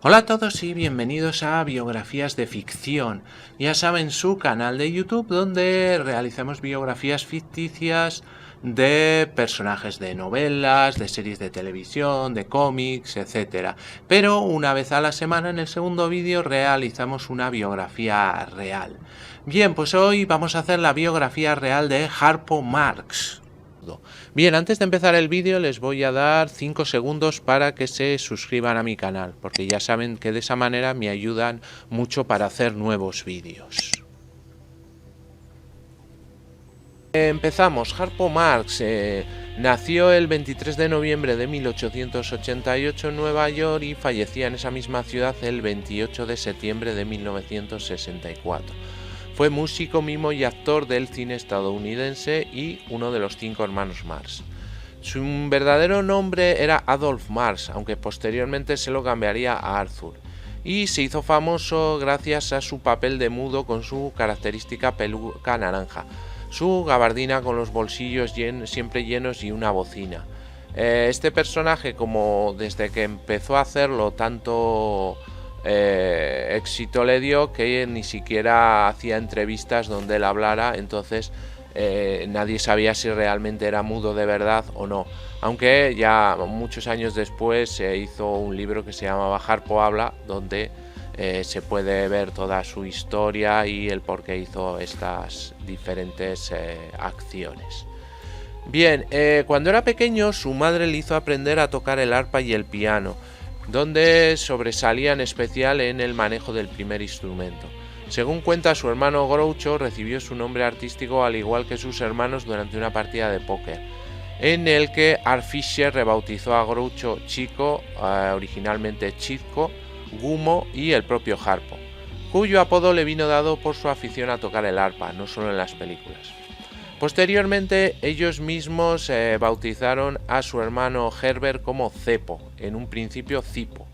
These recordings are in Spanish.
Hola a todos y bienvenidos a Biografías de Ficción. Ya saben, su canal de YouTube donde realizamos biografías ficticias de personajes de novelas, de series de televisión, de cómics, etc. Pero una vez a la semana en el segundo vídeo realizamos una biografía real. Bien, pues hoy vamos a hacer la biografía real de Harpo Marx. Bien, antes de empezar el vídeo les voy a dar 5 segundos para que se suscriban a mi canal, porque ya saben que de esa manera me ayudan mucho para hacer nuevos vídeos. Empezamos. Harpo Marx nació el 23 de noviembre de 1888 en Nueva York y fallecía en esa misma ciudad el 28 de septiembre de 1964. Fue músico, mimo y actor del cine estadounidense y uno de los 5 hermanos Marx. Su verdadero nombre era Adolf Marx, aunque posteriormente se lo cambiaría a Arthur, y se hizo famoso gracias a su papel de mudo con su característica peluca naranja, su gabardina con los bolsillos siempre llenos y una bocina. Este personaje, como desde que empezó a hacerlo tanto éxito le dio, que ni siquiera hacía entrevistas donde él hablara, entonces nadie sabía si realmente era mudo de verdad o no, aunque ya muchos años después se hizo un libro que se llamaba Harpo Habla, donde se puede ver toda su historia y el por qué hizo estas diferentes acciones. Bien, cuando era pequeño su madre le hizo aprender a tocar el arpa y el piano, donde sobresalía en especial en el manejo del primer instrumento. Según cuenta, su hermano Groucho recibió su nombre artístico al igual que sus hermanos durante una partida de póker, en el que Art Fisher rebautizó a Groucho Chico, originalmente Chico, Gumo y el propio Harpo, cuyo apodo le vino dado por su afición a tocar el arpa, no solo en las películas. Posteriormente, ellos mismos bautizaron a su hermano Herbert como Cepo, en un principio Cipo,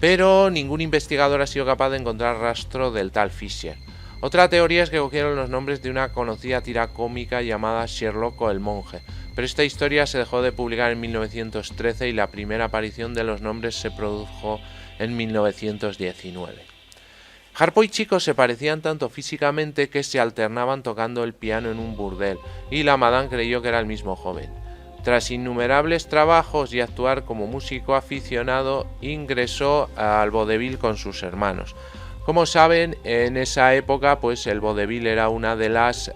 pero ningún investigador ha sido capaz de encontrar rastro del tal Fisher. Otra teoría es que cogieron los nombres de una conocida tira cómica llamada Sherlock o el monje, pero esta historia se dejó de publicar en 1913 y la primera aparición de los nombres se produjo en 1919. Harpo y Chico se parecían tanto físicamente que se alternaban tocando el piano en un burdel, y la madame creyó que era el mismo joven. Tras innumerables trabajos y actuar como músico aficionado, ingresó al vodevil con sus hermanos. Como saben, en esa época, pues el vodevil era una de las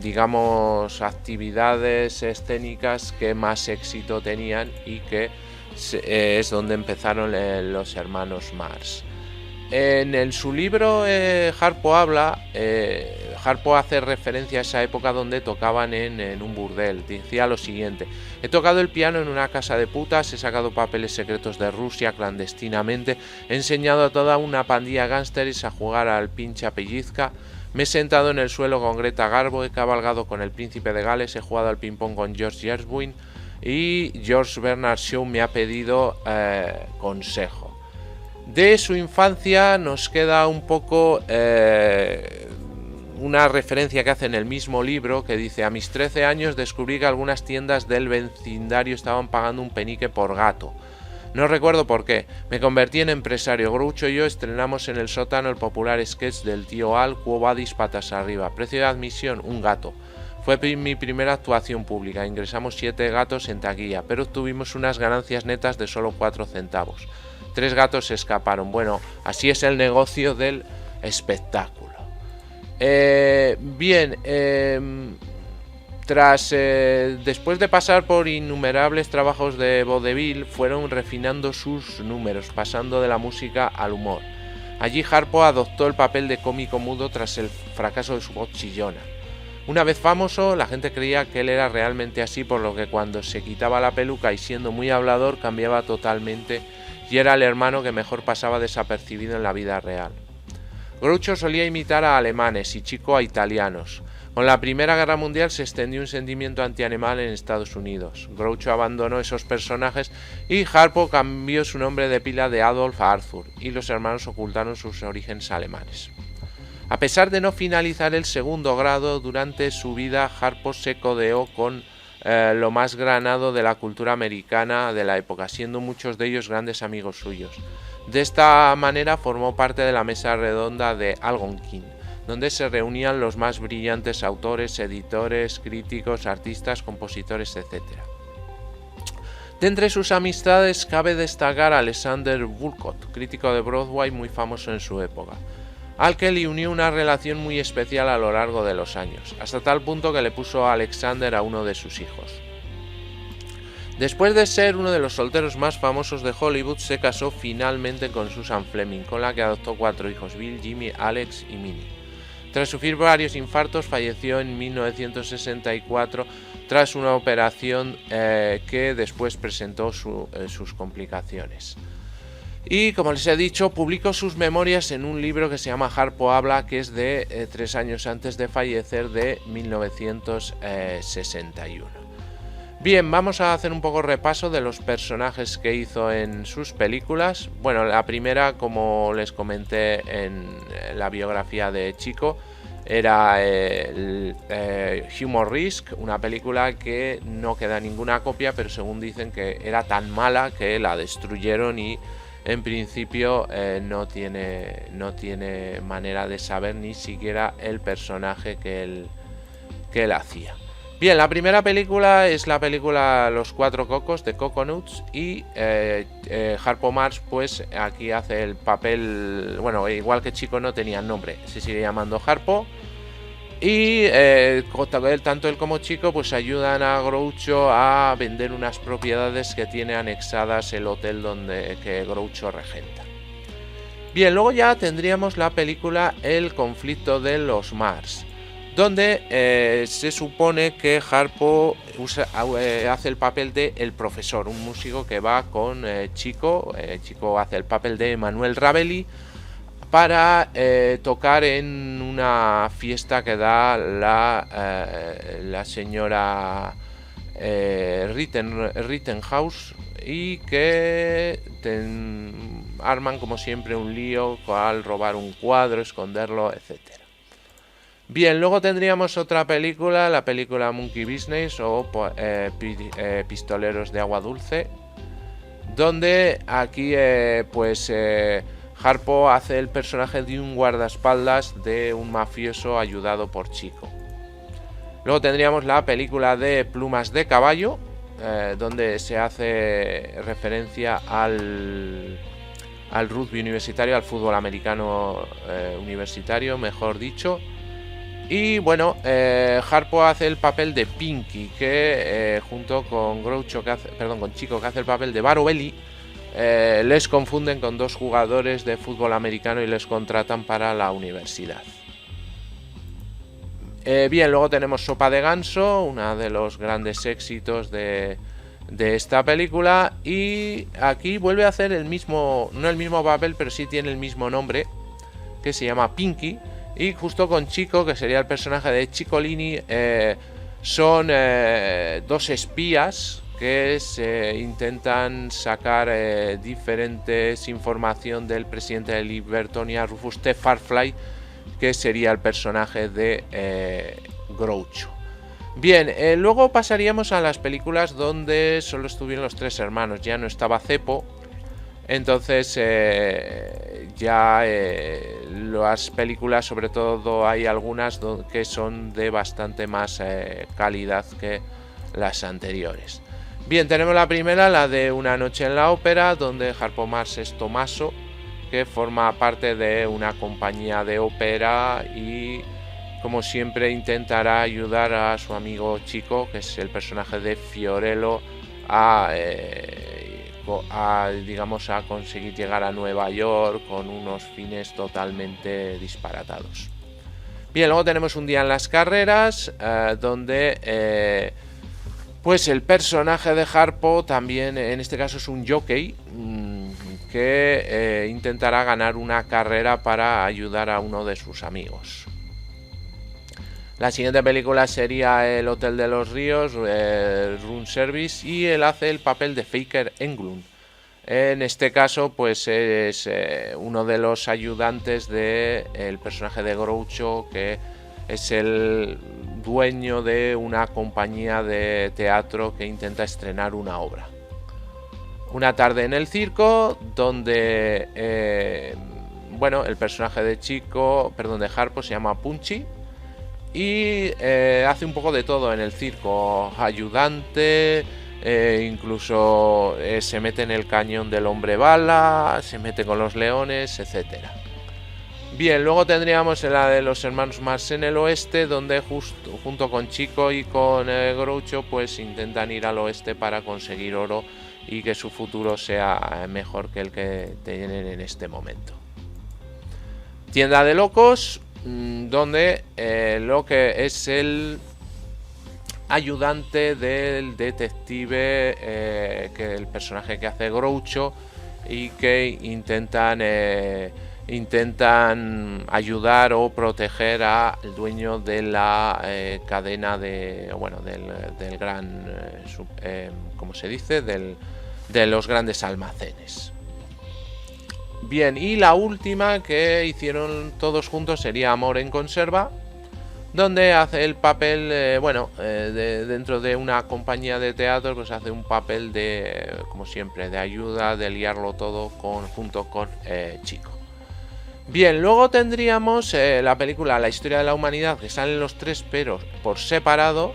digamos, actividades escénicas que más éxito tenían y que es donde empezaron los hermanos Marx. En su libro Harpo Habla, Harpo hace referencia a esa época donde tocaban en un burdel. Decía lo siguiente: he tocado el piano en una casa de putas, he sacado papeles secretos de Rusia clandestinamente, he enseñado a toda una pandilla de gángsters a jugar al pincha pellizca, me he sentado en el suelo con Greta Garbo, he cabalgado con el príncipe de Gales, he jugado al ping-pong con George Gershwin y George Bernard Shaw me ha pedido consejo. De su infancia nos queda un poco una referencia que hace en el mismo libro, que dice: a mis 13 años descubrí que algunas tiendas del vecindario estaban pagando un penique por gato. No recuerdo por qué. Me convertí en empresario. Groucho y yo estrenamos en el sótano el popular sketch del tío Al, Quo Vadis patas arriba. Precio de admisión, un gato. Fue mi primera actuación pública. Ingresamos 7 gatos en taquilla, pero obtuvimos unas ganancias netas de solo 4 centavos. 3 gatos se escaparon. Bueno, así es el negocio del espectáculo. Después de pasar por innumerables trabajos de vodevil, fueron refinando sus números, pasando de la música al humor. Allí Harpo adoptó el papel de cómico mudo tras el fracaso de su voz chillona. Una vez famoso, la gente creía que él era realmente así, por lo que cuando se quitaba la peluca y siendo muy hablador cambiaba totalmente, y era el hermano que mejor pasaba desapercibido en la vida real. Groucho solía imitar a alemanes y Chico a italianos. Con la Primera Guerra Mundial se extendió un sentimiento antialemán en Estados Unidos. Groucho abandonó esos personajes y Harpo cambió su nombre de pila de Adolf a Arthur, y los hermanos ocultaron sus orígenes alemanes. A pesar de no finalizar el segundo grado, durante su vida Harpo se codeó con lo más granado de la cultura americana de la época, siendo muchos de ellos grandes amigos suyos. De esta manera formó parte de la mesa redonda de Algonquin, donde se reunían los más brillantes autores, editores, críticos, artistas, compositores, etc. De entre sus amistades cabe destacar a Alexander Woollcott, crítico de Broadway muy famoso en su época, al que le unió una relación muy especial a lo largo de los años, hasta tal punto que le puso a Alexander a uno de sus hijos. Después de ser uno de los solteros más famosos de Hollywood, se casó finalmente con Susan Fleming, con la que adoptó 4 hijos: Bill, Jimmy, Alex y Minnie. Tras sufrir varios infartos, falleció en 1964 tras una operación que después presentó sus complicaciones. Y como les he dicho, publicó sus memorias en un libro que se llama Harpo Habla, que es de 3 años antes de fallecer, de 1961. Bien, vamos a hacer un poco repaso de los personajes que hizo en sus películas. Bueno, la primera, como les comenté en la biografía de Chico, era Humor Risk, una película que no queda ninguna copia, pero según dicen que era tan mala que la destruyeron y en principio no tiene manera de saber ni siquiera el personaje que él hacía. Bien, la primera película es la película Los Cuatro Cocos de Coconuts, y Harpo Marx pues aquí hace el papel, bueno, igual que Chico no tenía nombre, se sigue llamando Harpo, y tanto él como Chico pues ayudan a Groucho a vender unas propiedades que tiene anexadas el hotel que Groucho regenta. Bien, luego ya tendríamos la película El conflicto de los Mars, donde se supone que Harpo hace el papel de el profesor, un músico que va con Chico. Chico hace el papel de Emanuel Ravelli para tocar en una fiesta que da la señora Rittenhouse, y que arman como siempre un lío al robar un cuadro, esconderlo, etcétera. Bien, luego tendríamos otra película, la película Monkey Business o Pistoleros de Agua Dulce, donde aquí Harpo hace el personaje de un guardaespaldas de un mafioso ayudado por Chico. Luego tendríamos la película de Plumas de Caballo, donde se hace referencia al rugby universitario, al fútbol americano universitario, mejor dicho. Y bueno, Harpo hace el papel de Pinky, que junto con con Chico, que hace el papel de Varo Belli, les confunden con 2 jugadores de fútbol americano y les contratan para la universidad. Bien, luego tenemos Sopa de Ganso, uno de los grandes éxitos de esta película, y aquí vuelve a hacer no el mismo papel, pero sí tiene el mismo nombre, que se llama Pinky. Y justo con Chico, que sería el personaje de Ciccolini, son 2 espías que se intentan sacar diferentes información del presidente de Libertonia, Rufus T. Farfly, que sería el personaje de Groucho. Bien, luego pasaríamos a las películas donde solo estuvieron los 3 hermanos, ya no estaba Cepo. Entonces las películas, sobre todo hay algunas que son de bastante más calidad que las anteriores. Bien, tenemos la primera, la de Una noche en la ópera, donde Harpo Marx es Tommaso, que forma parte de una compañía de ópera y como siempre intentará ayudar a su amigo Chico, que es el personaje de Fiorello, a conseguir llegar a Nueva York con unos fines totalmente disparatados. Bien, luego tenemos Un día en las carreras, donde pues el personaje de Harpo también, en este caso, es un jockey que intentará ganar una carrera para ayudar a uno de sus amigos. La siguiente película sería El Hotel de los Ríos, Room Service, y él hace el papel de Faker Englund. En este caso, pues es uno de los ayudantes del personaje de Groucho, que es dueño de una compañía de teatro que intenta estrenar una obra. Una tarde en el circo donde bueno, el personaje de Harpo se llama Punchy y hace un poco de todo en el circo, ayudante, incluso se mete en el cañón del hombre bala, se mete con los leones, etcétera. Bien, luego tendríamos la de los hermanos Marx en el oeste, donde junto con Chico y con Groucho pues intentan ir al oeste para conseguir oro y que su futuro sea mejor que el que tienen en este momento. Tienda de locos, donde lo que es el ayudante del detective, que el personaje que hace Groucho, y que intentan ayudar o proteger al dueño de la cadena del gran, ¿cómo se dice? De los grandes almacenes. Bien, y la última que hicieron todos juntos sería Amor en conserva, donde hace el papel, dentro de una compañía de teatro, pues hace un papel de, como siempre, de ayuda, de liarlo todo junto con Chico. Bien, luego tendríamos la película La historia de la humanidad, que salen los tres pero por separado,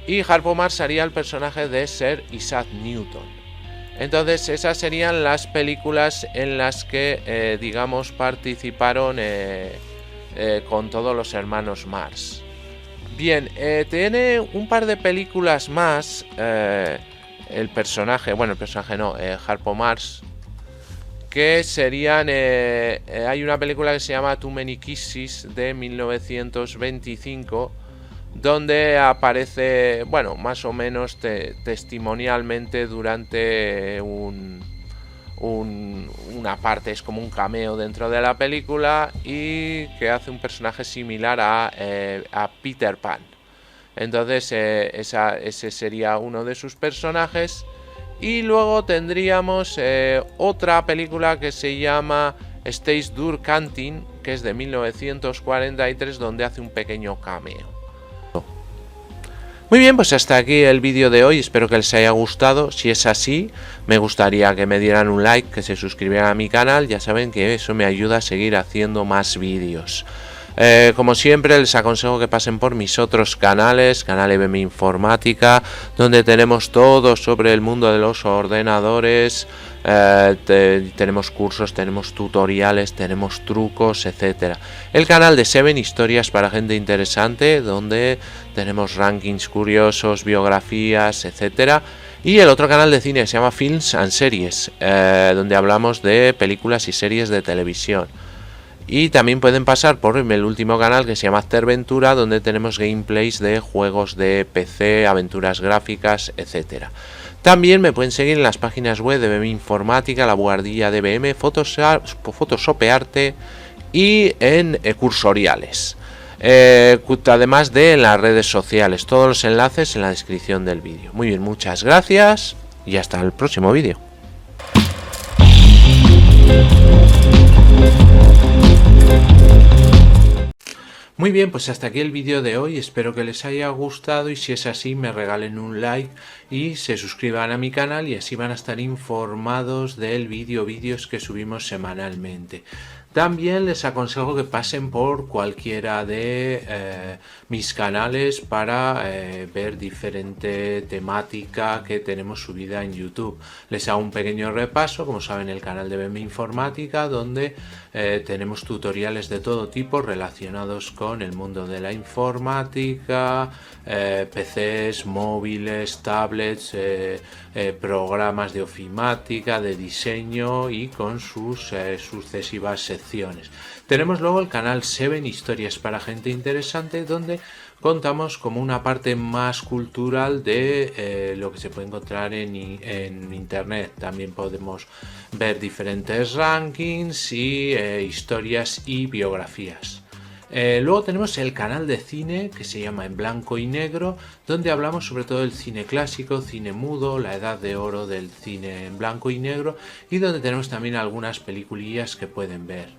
y Harpo Marx haría el personaje de Sir Isaac Newton. Entonces esas serían las películas en las que, digamos, participaron con todos los hermanos Marx. Bien, tiene un par de películas más, Harpo Marx, que serían, hay una película que se llama Too Many Kisses de 1925, donde aparece, bueno, más o menos testimonialmente durante una parte, es como un cameo dentro de la película, y que hace un personaje similar a Peter Pan. Entonces ese sería uno de sus personajes. Y luego tendríamos otra película que se llama Stage Door Canteen, que es de 1943, donde hace un pequeño cameo. Muy bien, pues hasta aquí el vídeo de hoy, espero que les haya gustado. Si es así, me gustaría que me dieran un like, que se suscribieran a mi canal, ya saben que eso me ayuda a seguir haciendo más vídeos. Como siempre, les aconsejo que pasen por mis otros canales, canal EBM Informática, donde tenemos todo sobre el mundo de los ordenadores. Tenemos cursos, tenemos tutoriales, tenemos trucos, etcétera. El canal de 7 Historias para gente interesante, donde tenemos rankings curiosos, biografías, etcétera. Y el otro canal de cine que se llama Films and Series, donde hablamos de películas y series de televisión. Y también pueden pasar por el último canal que se llama Azterventura, donde tenemos gameplays de juegos de PC, aventuras gráficas, etcétera. También me pueden seguir en las páginas web de EBM Informática, La Buhardilla de EBM, Fotosopearte y en Cursoriales. Además de en las redes sociales, todos los enlaces en la descripción del vídeo. Muy bien, muchas gracias y hasta el próximo vídeo. Muy bien, pues hasta aquí el vídeo de hoy, espero que les haya gustado y si es así me regalen un like y se suscriban a mi canal y así van a estar informados del vídeos que subimos semanalmente. También les aconsejo que pasen por cualquiera de mis canales para ver diferente temática que tenemos subida en YouTube. Les hago un pequeño repaso, como saben, el canal de EBM Informática, donde tenemos tutoriales de todo tipo relacionados con el mundo de la informática, PCs, móviles, tablets, programas de ofimática, de diseño y con sus sucesivas secciones. Tenemos luego el canal 7 Historias para gente interesante, donde contamos como una parte más cultural de lo que se puede encontrar en internet. También podemos ver diferentes rankings y historias y biografías. Luego tenemos el canal de cine que se llama En Blanco y Negro, donde hablamos sobre todo del cine clásico, cine mudo, la edad de oro del cine en blanco y negro, y donde tenemos también algunas peliculillas que pueden ver.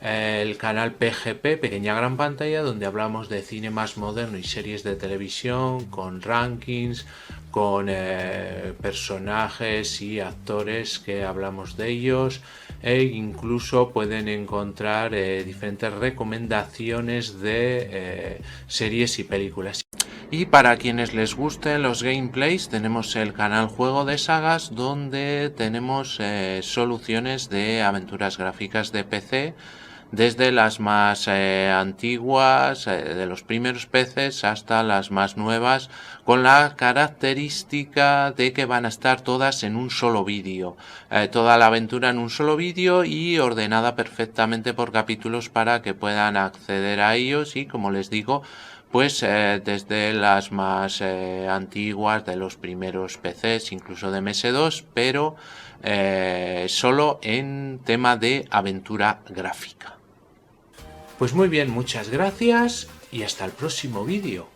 el canal PGP, Pequeña Gran Pantalla, donde hablamos de cine más moderno y series de televisión, con rankings, con personajes y actores que hablamos de ellos, e incluso pueden encontrar diferentes recomendaciones de series y películas. Y para quienes les gusten los gameplays, tenemos el canal Juego de Sagas, donde tenemos soluciones de aventuras gráficas de PC, desde las más antiguas, de los primeros PCs, hasta las más nuevas, con la característica de que van a estar todas en un solo vídeo, toda la aventura en un solo vídeo y ordenada perfectamente por capítulos para que puedan acceder a ellos. Y como les digo, pues desde las más antiguas, de los primeros PCs, incluso de MS2, pero solo en tema de aventura gráfica. Pues muy bien, muchas gracias y hasta el próximo vídeo.